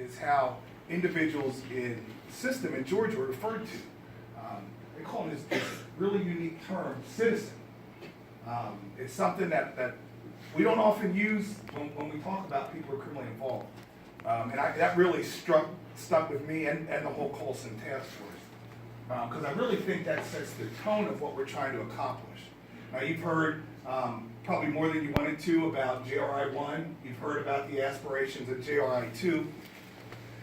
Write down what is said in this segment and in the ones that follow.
is how individuals in the system in Georgia are referred to. They call them this really unique term, citizen. It's something that we don't often use when we talk about people who are criminally involved. That really stuck with me and the whole Colson task force. Because I really think that sets the tone of what we're trying to accomplish. Now you've heard probably more than you wanted to about JRI 1. You've heard about the aspirations of JRI 2.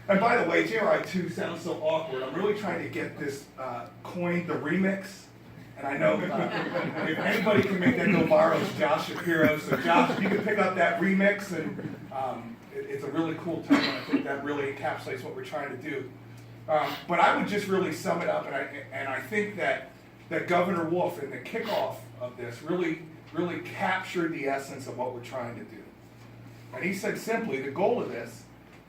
And by the way, JRI 2 sounds so awkward. I'm really trying to get this coined, the remix. And I know if anybody can make that go viral, it's Josh Shapiro. So Josh, if you could pick up that remix, and it's a really cool term, and I think that really encapsulates what we're trying to do. But I would just really sum it up, and I think that Governor Wolf in the kickoff of this really captured the essence of what we're trying to do. And he said simply, the goal of this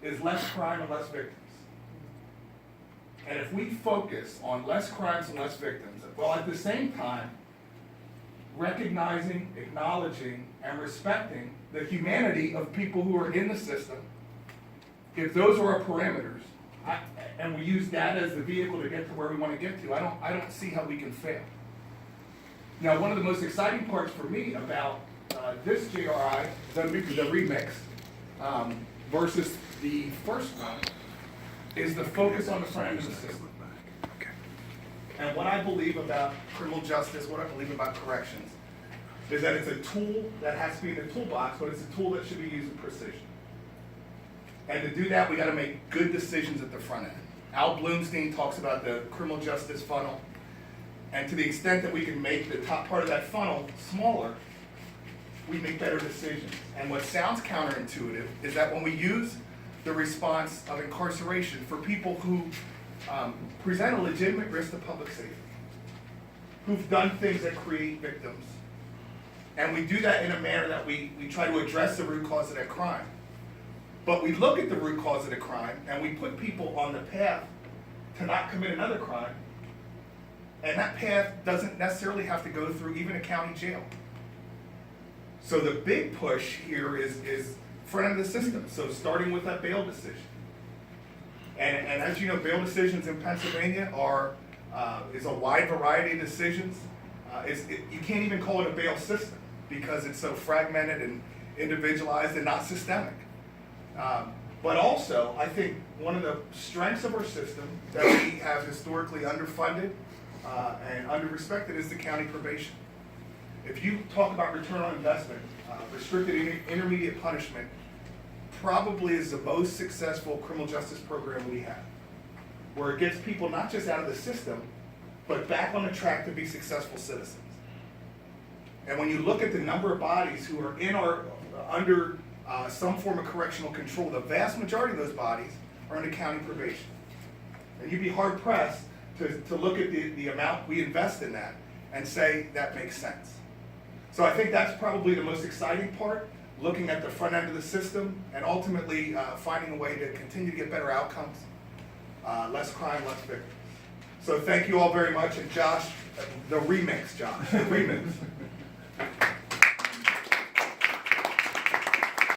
is less crime and less victims. And if we focus on less crimes and less victims, while at the same time recognizing, acknowledging, and respecting the humanity of people who are in the system, if those are our parameters, and we use that as the vehicle to get to where we want to get to, I don't see how we can fail. Now, one of the most exciting parts for me about this JRI, the remix, versus the first one, is the focus on the front end of the system. And what I believe about criminal justice, what I believe about corrections, is that it's a tool that has to be in the toolbox, but it's a tool that should be used with precision. And to do that, we got to make good decisions at the front end. Al Bloomstein talks about the criminal justice funnel, and to the extent that we can make the top part of that funnel smaller, we make better decisions. And what sounds counterintuitive is that when we use the response of incarceration for people who present a legitimate risk to public safety, who've done things that create victims, and we do that in a manner that we try to address the root cause of that crime. But we look at the root cause of the crime and we put people on the path to not commit another crime, and that path doesn't necessarily have to go through even a county jail. So the big push here is front end of the system, so starting with that bail decision. And as you know, bail decisions in Pennsylvania is a wide variety of decisions. You can't even call it a bail system because it's so fragmented and individualized and not systemic. But also, I think one of the strengths of our system that we have historically underfunded and under-respected is the county probation. If you talk about return on investment, restricted intermediate punishment probably is the most successful criminal justice program we have, where it gets people not just out of the system, but back on the track to be successful citizens. And when you look at the number of bodies who are in or under some form of correctional control, the vast majority of those bodies are under county probation. And you'd be hard pressed to look at the amount we invest in that and say that makes sense. So I think that's probably the most exciting part, looking at the front end of the system and ultimately finding a way to continue to get better outcomes, less crime, less victims. So thank you all very much, and Josh, the remix, the remix.